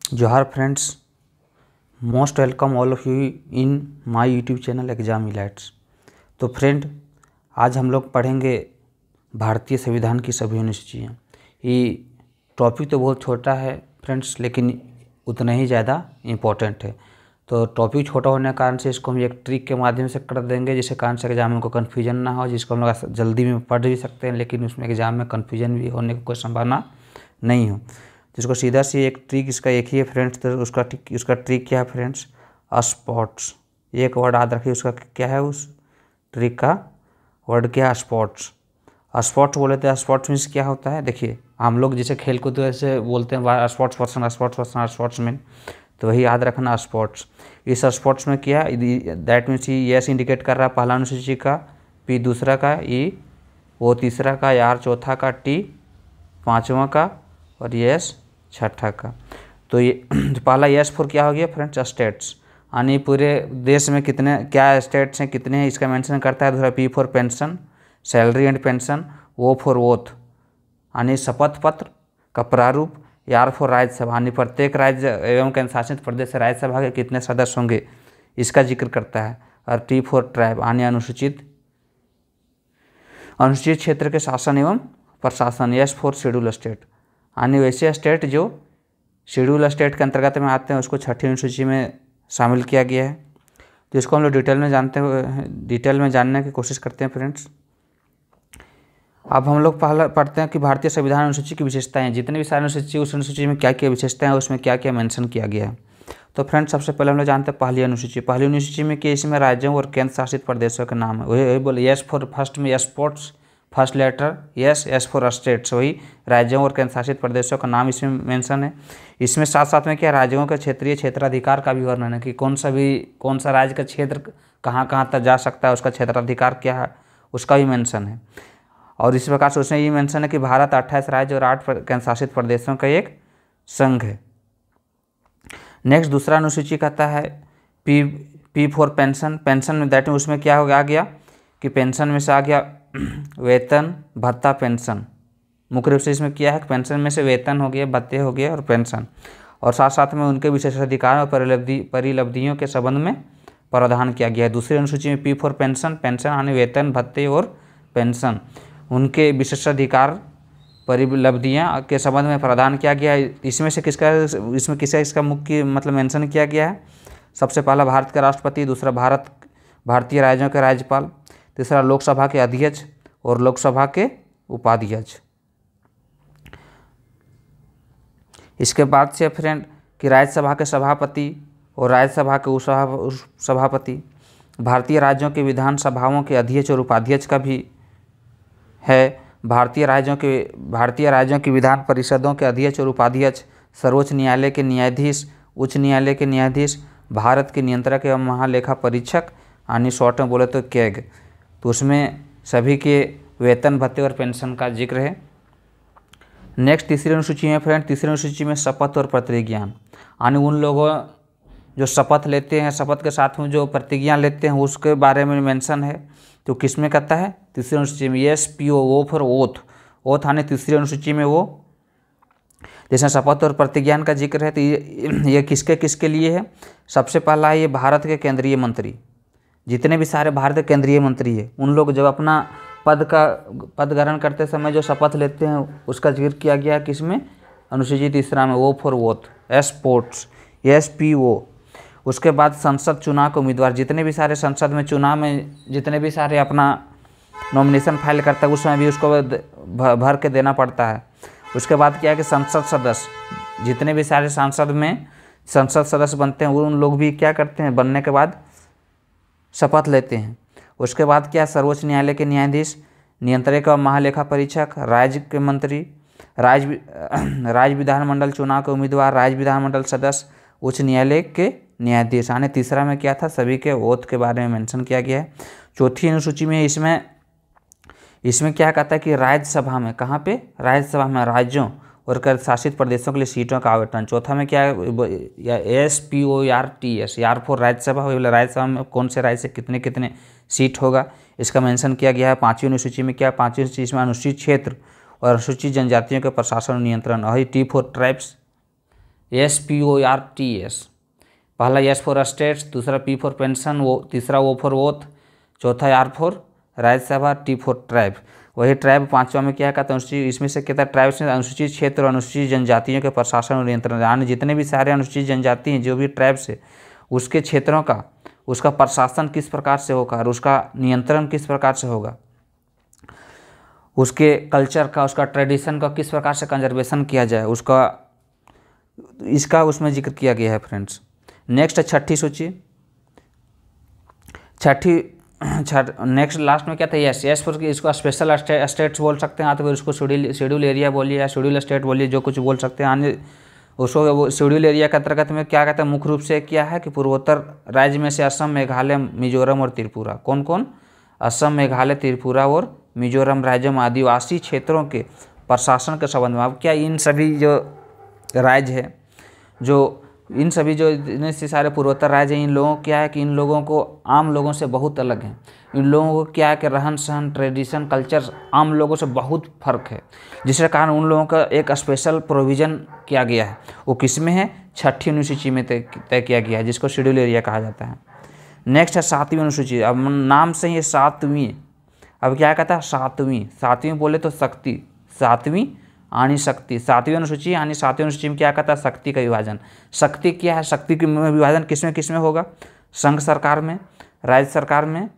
जोहार friends, most welcome all of you in my YouTube channel exam elites. तो friend, आज हम लोग पढ़ेंगे भारतीय संविधान की सभी अनुसूचियाँ। ये टॉपिक तो बहुत छोटा है फ्रेंड्स, लेकिन उतना ही ज़्यादा इम्पोर्टेंट है। तो टॉपिक छोटा होने के कारण से इसको हम एक ट्रिक के माध्यम से कर देंगे, जिससे कारण से एग्जाम में को कन्फ्यूजन ना हो, जिसको हम लोग जल्दी में पढ़ भी सकते हैं, लेकिन उसमें एग्जाम में कन्फ्यूजन भी होने की कोई संभावना नहीं हो। जिसको सीधा सी एक ट्रिक इसका एक ही है फ्रेंड्स। तो उसका ट्रिक क्या है फ्रेंड्स? स्पॉट्स। एक वर्ड याद रखिए, उसका क्या है, उस ट्रिक का वर्ड क्या है? स्पॉट्स। स्पॉट्स बोले तो स्पॉट्स मीन्स क्या होता है? देखिए, हम लोग जैसे खेल कूद ऐसे बोलते हैं spots person, spots person, spots man, तो वही याद रखना स्पॉट्स। इस स्पॉट्स में क्या दैट मीन्स यस इंडिकेट कर रहा है पहला अनुसूची का, पी दूसरा का, ई वो तीसरा का, आर चौथा का, टी पाँचवा का और यस छठा का। तो ये पहला यस फॉर क्या हो गया फ्रेंड्स? स्टेट्स, यानी पूरे देश में कितने क्या स्टेट्स हैं, कितने हैं, इसका मेंशन करता है। दूसरा P for pension, salary and pension, O for oath यानी शपथ पत्र का प्रारूप, आर फॉर राज्यसभा यानी प्रत्येक राज्य एवं केंद्र शासित प्रदेश से राज्यसभा के कितने सदस्य होंगे, इसका जिक्र करता है। और टी फॉर ट्राइब यानी अनुसूचित क्षेत्र के शासन एवं प्रशासन, एस फॉर शेड्यूल स्टेट यानी वैसे स्टेट जो शेड्यूल स्टेट के अंतर्गत में आते हैं, उसको छठी अनुसूची में शामिल किया गया है। तो इसको हम लोग डिटेल में जानने की कोशिश करते हैं फ्रेंड्स। अब हम लोग पहला पढ़ते हैं कि भारतीय संविधान अनुसूची की विशेषताएं, जितने भी सारे अनुसूची उस अनुसूची में क्या क्या विशेषताएं हैं, उसमें क्या क्या मेंशन किया गया है। तो फ्रेंड्स, सबसे पहले हम लोग जानते हैं पहली अनुसूची। पहली अनुसूची में कि इसमें राज्यों और केंद्र शासित प्रदेशों के नाम है। वही बोले यस फॉर फर्स्ट में sports, first letter S, S for states, वही राज्यों और केंद्र शासित प्रदेशों का नाम इसमें मेंशन है। इसमें साथ साथ में क्या राज्यों के क्षेत्रीय क्षेत्राधिकार का भी वर्णन है कि कौन सा राज्य का क्षेत्र कहाँ कहाँ तक जा सकता है, उसका क्षेत्राधिकार क्या है, उसका भी मेंशन है। और इस प्रकार से उसमें ये मेंशन है कि भारत 28 राज्य और 8 केंद्र शासित प्रदेशों का एक संघ है। नेक्स्ट दूसरा अनुसूची कहता है पी फॉर पेंशन। पेंशन में दैट में उसमें क्या हो गया कि पेंशन में से आ गया वेतन, भत्ता, पेंशन। मुख्य रूप से इसमें क्या है, पेंशन में से वेतन हो गया, भत्ते हो गए और पेंशन, और साथ साथ में उनके विशेषाधिकार और परिलब्धियों के संबंध में प्रावधान किया गया है। दूसरी अनुसूची में पी फॉर पेंशन यानी वेतन, भत्ते और पेंशन, उनके विशेषाधिकार परिलब्धियाँ के संबंध में प्रावधान किया गया है। इसमें किसका इसका मुख्य मतलब मेंशन किया गया है? सबसे पहला भारत के राष्ट्रपति, दूसरा भारतीय राज्यों के राज्यपाल, तीसरा लोकसभा के अध्यक्ष और लोकसभा के उपाध्यक्ष। इसके बाद से फ्रेंड कि राज्यसभा के सभापति और राज्यसभा के उपसभापति, भारतीय राज्यों के विधानसभाओं के अध्यक्ष और उपाध्यक्ष का भी है। भारतीय राज्यों की विधान परिषदों के अध्यक्ष और उपाध्यक्ष, सर्वोच्च न्यायालय के न्यायाधीश, उच्च न्यायालय के न्यायाधीश, भारत के नियंत्रक एवं महालेखा परीक्षक यानी शॉर्ट में बोले तो कैग। तो उसमें सभी के वेतन, भत्ते और पेंशन का जिक्र है। नेक्स्ट तीसरी अनुसूची में फ्रेंड, तीसरी अनुसूची में शपथ और प्रतिज्ञा यानी उन लोगों जो शपथ लेते हैं, शपथ के साथ में जो प्रतिज्ञा लेते हैं, उसके बारे में मेंशन है। तो किस में कहता है? तीसरी अनुसूची में S P O for oath यानी तीसरी अनुसूची में वो जैसे शपथ और प्रतिज्ञान का जिक्र है। तो ये किसके लिए है? सबसे पहला ये भारत के केंद्रीय मंत्री, जितने भी सारे भारत के केंद्रीय मंत्री है, उन लोग जब अपना पद ग्रहण करते समय जो शपथ लेते हैं, उसका जिक्र किया गया है किसमें? अनुसूची तीसरा में, O for oath, sports, S P O. उसके बाद संसद चुनाव के उम्मीदवार, जितने भी सारे संसद में चुनाव में जितने भी सारे अपना नॉमिनेशन फाइल करता है, उसमें भी उसको भर के देना पड़ता है। उसके बाद क्या है कि संसद सदस्य, जितने भी सारे संसद में संसद सदस्य बनते हैं, उन लोग भी क्या करते हैं, बनने के बाद शपथ लेते हैं। उसके बाद क्या? सर्वोच्च न्यायालय के न्यायाधीश, नियंत्रक व महालेखा परीक्षक, राज्य के मंत्री, राज्य विधानमंडल चुनाव के उम्मीदवार, राज्य विधानमंडल सदस्य, उच्च न्यायालय के न्यायाधीश यानी तीसरा में क्या था? सभी के ओथ के बारे में मेंशन किया गया है। चौथी अनुसूची में इसमें क्या कहता है कि राज्यसभा में, कहाँ पे? राज्यसभा में राज्यों और केंद्र शासित प्रदेशों के लिए सीटों का आवंटन। चौथा में क्या है? S P O R T S, R for Rajya Sabha, Rajya Sabha में कौन से राज्य से कितने कितने सीट होगा, इसका मेंशन किया गया है। पाँचवीं अनुसूची में क्या? पाँचवीं अनुसूची में अनुसूचित क्षेत्र और अनुसूचित जनजातियों के प्रशासन और नियंत्रण, वही टी फॉर ट्राइब्स SPORTS। पहला S फॉर स्टेट्स, दूसरा P फॉर पेंशन, तीसरा O फॉर ओथ, चौथा R for Rajya Sabha, T for tribe. वही ट्राइब पांचवा में क्या कहता है अनुसूचित, इसमें से कहता है ट्राइब्स में अनुसूचित क्षेत्र और अनुसूचित जनजातियों के प्रशासन और नियंत्रण, यानी जितने भी सारे अनुसूचित जनजाति हैं, जो भी ट्राइब्स है, उसके क्षेत्रों का उसका प्रशासन किस प्रकार से होगा और उसका नियंत्रण किस प्रकार से होगा, उसके कल्चर का, उसका ट्रेडिशन का किस प्रकार से कंजर्वेशन किया जाए, इसका उसमें जिक्र किया गया है फ्रेंड्स। नेक्स्ट है छठी सूची। नेक्स्ट लास्ट में क्या था, यस फॉर इसको स्पेशल स्टेट्स बोल सकते हैं, तो फिर उसको शेड्यूल एरिया बोलिए या शेड्यूल स्टेट बोलिए, जो कुछ बोल सकते हैं। उसको वो शेड्यूल एरिया के अंतर्गत में क्या कहते हैं, मुख्य रूप से क्या है कि पूर्वोत्तर राज्य में से असम, मेघालय, मिजोरम और त्रिपुरा। कौन कौन? असम, मेघालय, त्रिपुरा और मिजोरम राज्यों में आदिवासी क्षेत्रों के प्रशासन के संबंध में। अब क्या इन सभी जो राज्य है, जो इन सभी जो इतने से सारे पूर्वोत्तर राज्य हैं, इन लोगों क्या है कि इन लोगों को आम लोगों से बहुत अलग है। इन लोगों को क्या है कि रहन सहन, ट्रेडिशन, कल्चर आम लोगों से बहुत फर्क है, जिसके कारण उन लोगों का एक स्पेशल प्रोविज़न किया गया है। वो किस में है? छठी अनुसूची में तय किया गया है, जिसको शेड्यूल एरिया कहा जाता है। नेक्स्ट है सातवीं अनुसूची। अब नाम से ही सातवीं, अब क्या कहता है? सातवीं बोले तो शक्ति, सातवीं यानी शक्ति। सातवीं अनुसूची यानी सातवीं अनुसूची में क्या कहता है? शक्ति का विभाजन। शक्ति क्या है? शक्ति का विभाजन किस में होगा? संघ सरकार में, राज्य सरकार में,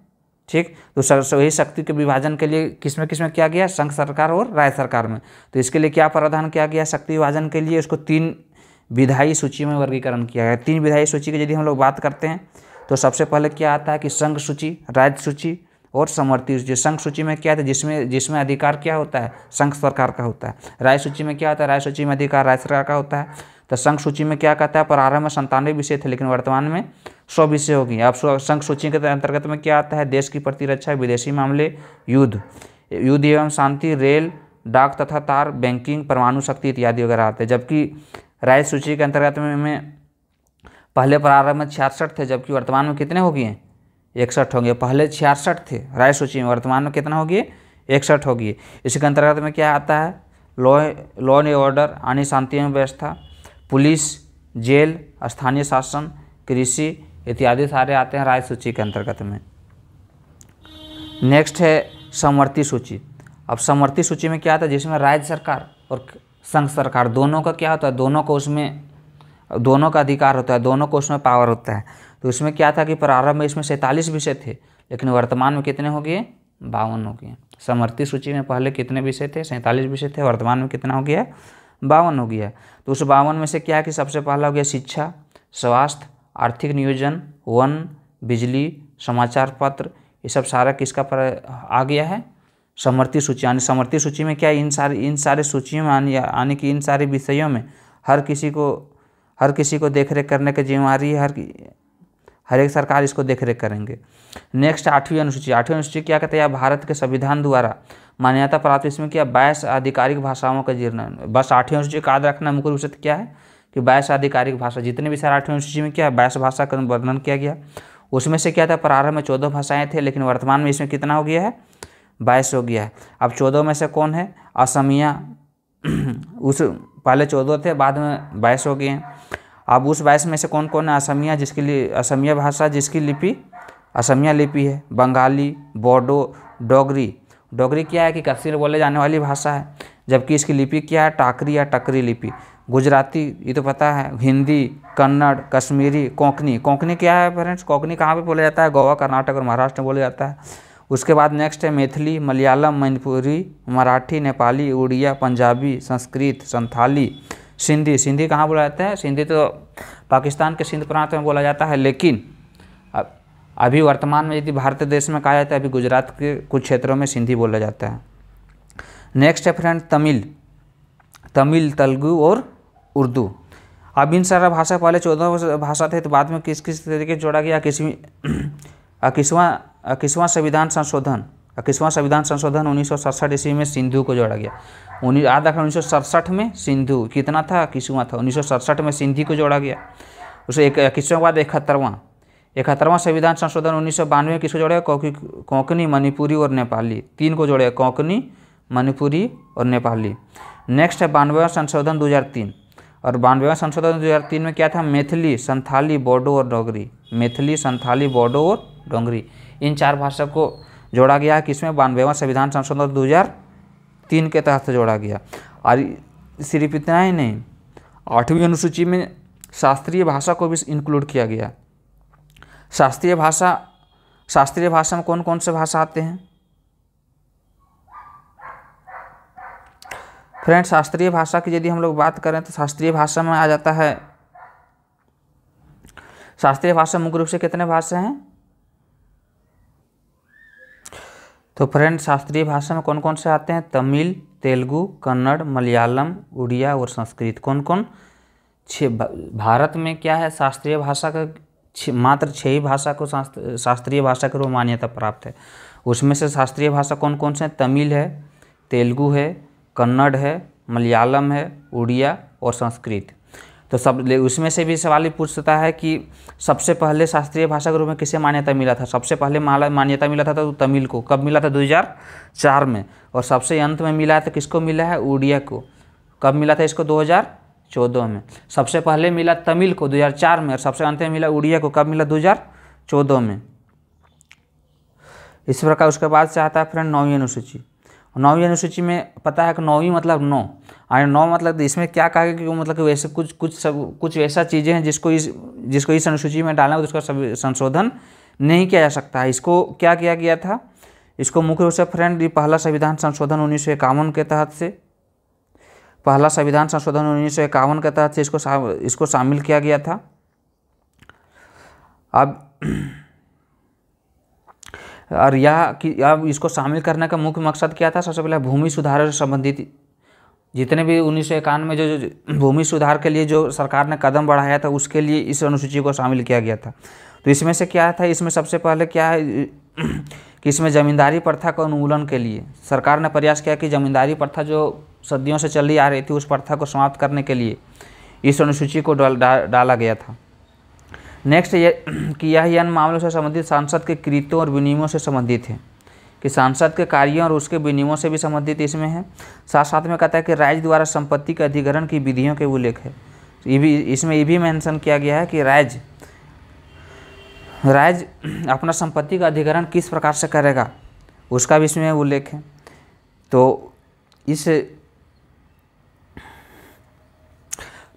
ठीक। तो वही शक्ति के विभाजन के लिए किस में किया गया? संघ सरकार और राज्य सरकार में। तो इसके लिए क्या प्रावधान किया गया? शक्ति विभाजन के लिए उसको 3 विधायी सूची में वर्गीकरण किया गया। 3 विधायी सूची की यदि हम लोग बात करते हैं तो सबसे पहले क्या आता है कि संघ सूची, राज्य सूची और समवर्ती सूची। संघ सूची में क्या है? जिसमें अधिकार क्या होता है? संघ सरकार का होता है। राज्य सूची में क्या होता है? राज्य सूची में अधिकार राज्य सरकार का होता है। तो संघ सूची में क्या कहता है? प्रारंभ में 97 विषय थे, लेकिन वर्तमान में 100 विषय हो गई। अब संघ सूची के अंतर्गत में क्या आता है? देश की प्रतिरक्षा, विदेशी मामले, युद्ध एवं शांति, रेल, डाक तथा तार, बैंकिंग, परमाणु शक्ति इत्यादि वगैरह आते हैं। जबकि राज्य सूची के अंतर्गत में पहले प्रारंभ में 66 थे, जबकि वर्तमान में कितने हो गए? 61 हो गए। पहले 66 थे राज्य सूची में, वर्तमान में कितना हो गए? 61 हो गए। इसके अंतर्गत में क्या आता है? लॉ एंड ऑर्डर यानी शांति एवं व्यवस्था, पुलिस, जेल, स्थानीय शासन, कृषि इत्यादि सारे आते हैं राज्य सूची के अंतर्गत में। नेक्स्ट है समवर्ती सूची। अब समवर्ती सूची में क्या आता है? जिसमें राज्य सरकार और संघ सरकार दोनों का क्या होता है? दोनों का अधिकार होता है, दोनों को उसमें पावर होता है। तो इसमें क्या था कि प्रारंभ में इसमें 47 विषय थे, लेकिन वर्तमान में कितने हो गए? 52 हो गए। समवर्ती सूची में पहले कितने विषय थे? 47 विषय थे, वर्तमान में कितना हो गया? 52 हो गया। तो उस 52 में से क्या है कि सबसे पहला हो गया शिक्षा, स्वास्थ्य, आर्थिक नियोजन, वन, बिजली, समाचार पत्र, ये सब सारा किसका पर आ गया है? समवर्ती सूची। यानी समवर्ती सूची में क्या है? इन सारे सूचियों में यानी कि इन सारे विषयों में हर किसी को देखरेख करने की जिम्मेदारी है, हर एक सरकार इसको देखरेख करेंगे। नेक्स्ट 8वीं अनुसूची। 8वीं अनुसूची क्या कहते हैं? भारत के संविधान द्वारा मान्यता प्राप्त, इसमें क्या 22 आधिकारिक भाषाओं का जीर्ण। बस 8वीं अनुसूची का याद रखना मुख्य रूप से क्या है कि 22 आधिकारिक भाषा, जितने भी सारे 8वीं अनुसूची में क्या है? 22 भाषा का वर्णन किया गया। उसमें से क्या था? प्रारंभ में 14 भाषाएँ थे, लेकिन वर्तमान में इसमें कितना हो गया है? 22 हो गया है। अब 14 में से कौन है? असमिया। उस पहले 14 थे, बाद में 22 हो गए हैं। अब उस 22 में से कौन कौन है? असमिया, जिसके लिए असमिया भाषा जिसकी लिपि असमिया लिपि है, बंगाली, बोडो, डोगरी क्या है कि कश्मीर बोले जाने वाली भाषा है, जबकि इसकी लिपि क्या है? टाकरी या टकरी लिपि। गुजराती ये तो पता है, हिंदी, कन्नड़, कश्मीरी, कोंकणी क्या है फ्रेंड्स? कोंकणी कहाँ पे बोला जाता है? गोवा, कर्नाटक और महाराष्ट्र में बोला जाता है। उसके बाद नेक्स्ट है मैथिली, मलयालम, मणिपुरी, मराठी, नेपाली, उड़िया, पंजाबी, संस्कृत, संथाली, सिंधी कहाँ बोला जाता है? सिंधी तो पाकिस्तान के सिंध प्रांत में बोला जाता है, लेकिन अभी वर्तमान में यदि भारत देश में कहा जाता है, अभी गुजरात के कुछ क्षेत्रों में सिंधी बोला जाता है। नेक्स्ट है फ्रेंड तमिल, तेलुगु और उर्दू। अब इन सारा भाषा पहले 14 भाषा थे, तो बाद में किस तरीके से जोड़ा गया? 21वां संविधान संशोधन 1967 ईस्वी में सिंधु को जोड़ा गया। 1967 में सिंधु कितना था? 21वां था। 1967 में सिंधी को जोड़ा गया। उसे 21वां बाद 71वां संविधान संशोधन 1992 में किसको जोड़ा? कोंकणी, मणिपुरी और नेपाली, 3 को जोड़े, कोंकणी, मणिपुरी और नेपाली। नेक्स्ट है 92वां संशोधन 2003, और 92वां संशोधन 2003 में क्या था, मैथिली, संथाली, बोडो और डोगरी। मैथिली, संथाली, बोडो और डोगरी, इन 4 भाषा को जोड़ा गया है किसमें, 92वां संविधान संशोधन 2003 के तहत से जोड़ा गया। और सिर्फ इतना ही नहीं, 8वीं अनुसूची में शास्त्रीय भाषा को भी इंक्लूड किया गया। शास्त्रीय भाषा में कौन कौन से भाषा आते हैं फ्रेंड्स? शास्त्रीय भाषा की यदि हम लोग बात करें तो शास्त्रीय भाषा में आ जाता है, शास्त्रीय भाषा मुख्य रूप से कितने भाषा हैं? तो फ्रेंड्स शास्त्रीय भाषा में कौन कौन से आते हैं? तमिल, तेलुगु, कन्नड़, मलयालम, उड़िया और संस्कृत। कौन कौन? 6। भारत में क्या है, शास्त्रीय भाषा का मात्र 6 ही भाषा को शास्त्रीय भाषा के रूप में मान्यता प्राप्त है। उसमें से शास्त्रीय भाषा कौन कौन से हैं? तमिल है, तेलुगु है, कन्नड़ है, मलयालम है, उड़िया और संस्कृत। तो सब उसमें से भी सवाल ही पूछता है कि सबसे पहले शास्त्रीय भाषा के रूप में किसे मान्यता मिला था? सबसे पहले मान्यता मिला था तो तमिल को। कब मिला था? 2004 में। और सबसे अंत में मिला था किसको मिला है? उड़िया को। कब मिला था इसको? 2014 में। सबसे पहले मिला तमिल को 2004 में और सबसे अंत में मिला उड़िया को। कब मिला? 2014 में। इस प्रकार उसके बाद से आता है फ्रेंड 9वीं अनुसूची। 9वीं अनुसूची में पता है कि 9वीं मतलब 9, और 9 मतलब इसमें क्या कहा कि मतलब कि वैसे कुछ ऐसा चीज़ें हैं जिसको इस अनुसूची में डालना है तो उसका संशोधन नहीं किया जा सकता है। इसको क्या किया गया था? इसको मुख्य रूप से फ्रेंड पहला संविधान संशोधन 1951 के तहत से, पहला संविधान संशोधन 1951 के तहत से इसको शामिल किया गया था। अब इसको शामिल करने का मुख्य मकसद क्या था? सबसे पहले भूमि सुधार से संबंधित जितने भी 1951 में जो भूमि सुधार के लिए जो सरकार ने कदम बढ़ाया था उसके लिए इस अनुसूची को शामिल किया गया था। तो इसमें से क्या था? इसमें सबसे पहले क्या है कि इसमें जमींदारी प्रथा का उन्मूलन के लिए सरकार ने प्रयास किया कि जमींदारी प्रथा जो सदियों से चली आ रही थी उस प्रथा को समाप्त करने के लिए इस अनुसूची को डाला गया था। नेक्स्ट ये कि यह अन्य मामलों से संबंधित सांसद के कृत्यों और विनियमों से संबंधित है, कि सांसद के कार्यों और उसके विनियमों से भी संबंधित इसमें है। साथ साथ में कहता है कि राज्य द्वारा संपत्ति के अधिग्रहण की विधियों के उल्लेख है। इसमें ये भी मेंशन किया गया है कि राज्य अपना संपत्ति का अधिग्रहण किस प्रकार से करेगा उसका भी इसमें उल्लेख है। तो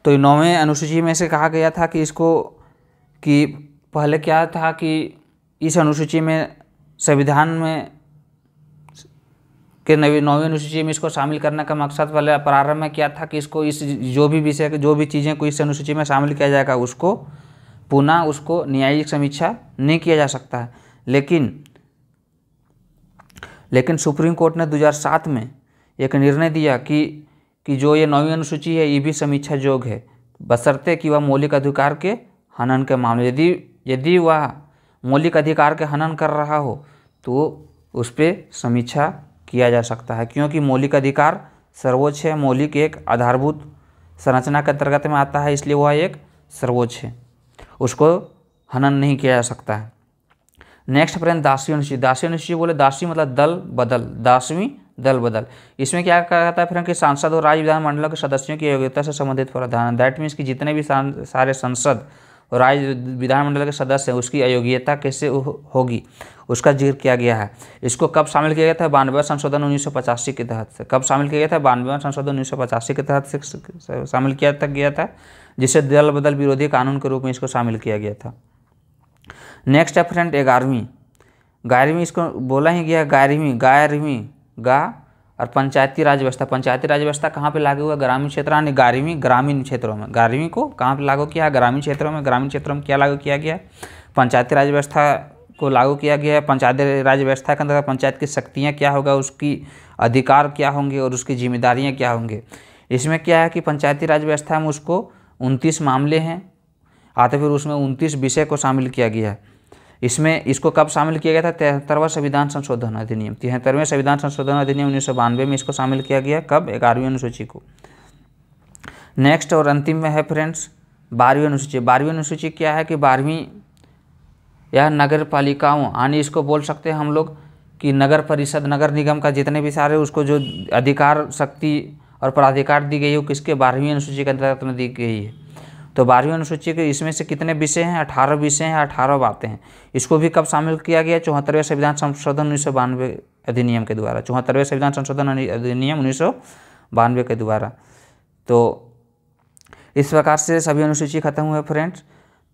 9वें अनुसूची में से कहा गया था कि पहले क्या था कि इस अनुसूची में संविधान में के 9वीं अनुसूची में इसको शामिल करने का मकसद वाले प्रारंभ में क्या था कि इसको जो भी चीज़ें को इस अनुसूची में शामिल किया जाएगा उसको पुनः उसको न्यायिक समीक्षा नहीं किया जा सकता है। लेकिन सुप्रीम कोर्ट ने 2007 में एक निर्णय दिया कि जो ये 9वीं अनुसूची है ये भी समीक्षा योग्य है, बशर्ते कि वह मौलिक अधिकार के हनन के मामले यदि वह मौलिक अधिकार के हनन कर रहा हो तो उस पर समीक्षा किया जा सकता है, क्योंकि मौलिक अधिकार सर्वोच्च है। मौलिक एक आधारभूत संरचना के अंतर्गत में आता है, इसलिए वह एक सर्वोच्च है, उसको हनन नहीं किया जा सकता है। नेक्स्ट फ्रेंड 10वीं अनुसूची। 10वीं अनुसूची बोले 10वीं मतलब दल बदल, 10वीं दल बदल। इसमें क्या कहता है फ्रेंड कि सांसद और राज्य विधानमंडलों के सदस्यों की योग्यता से संबंधित प्रावधान। दैट मीन्स कि जितने भी सारे संसद और राज्य विधानमंडल के सदस्य हैं उसकी अयोग्यता कैसे होगी उसका जिक्र किया गया है। इसको कब शामिल किया गया था? 92वां संशोधन 1985 के तहत से। कब शामिल किया गया था? 92वां संशोधन 1985 के तहत से शामिल किया गया था, जिसे दल बदल विरोधी कानून के रूप में इसको शामिल किया गया था। नेक्स्ट है फ्रेंड 11वीं इसको बोला ही गया 11वीं और पंचायती राज व्यवस्था। पंचायती राज व्यवस्था कहाँ पे लागू हुआ? ग्रामीण क्षेत्र यानी 11वीं ग्रामीण क्षेत्रों में। 11वीं को कहाँ पे लागू किया? ग्रामीण क्षेत्रों में। ग्रामीण क्षेत्रों में क्या लागू किया गया? पंचायती राज व्यवस्था को लागू किया गया है। पंचायती राज व्यवस्था के अंतर्गत पंचायत की शक्तियाँ क्या होगा, उसकी अधिकार क्या होंगे और उसकी जिम्मेदारियाँ क्या होंगे। इसमें क्या है कि पंचायती राज व्यवस्था में उसको 29 मामले हैं आते, फिर उसमें 29 विषय को शामिल किया गया है। इसको कब शामिल किया गया था? 73वां संविधान संशोधन अधिनियम। 73वें संविधान संशोधन अधिनियम 1992 में इसको शामिल किया गया। कब? 11वीं अनुसूची को। नेक्स्ट और अंतिम में है फ्रेंड्स 12वीं अनुसूची। 12वीं अनुसूची क्या है कि 12वीं यह नगर पालिकाओं यानी इसको बोल सकते हैं हम लोग कि नगर परिषद नगर निगम का जितने भी सारे उसको जो अधिकार शक्ति और प्राधिकार दी गई है वो किसके 12वीं अनुसूची के अंतर्गत में दी गई है। तो 12वीं अनुसूची के इसमें से कितने विषय हैं? 18 विषय हैं, 18 बातें हैं। इसको भी कब शामिल किया गया? 74वें संविधान संशोधन 1992 अधिनियम के द्वारा, 74वें संविधान संशोधन अधिनियम 1992 के द्वारा। तो इस प्रकार से सभी अनुसूची खत्म हुए फ्रेंड्स।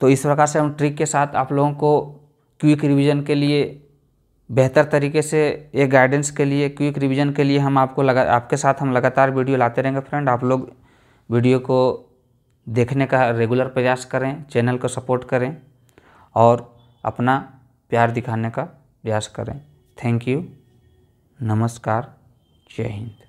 तो इस प्रकार से हम ट्रिक के साथ आप लोगों को क्विक रिवीजन के लिए बेहतर तरीके से एक गाइडेंस के लिए, क्विक रिवीजन के लिए हम आपके साथ हम लगातार वीडियो लाते रहेंगे फ्रेंड। आप लोग वीडियो को देखने का रेगुलर प्रयास करें, चैनल को सपोर्ट करें और अपना प्यार दिखाने का प्रयास करें। थैंक यू, नमस्कार, जय हिंद।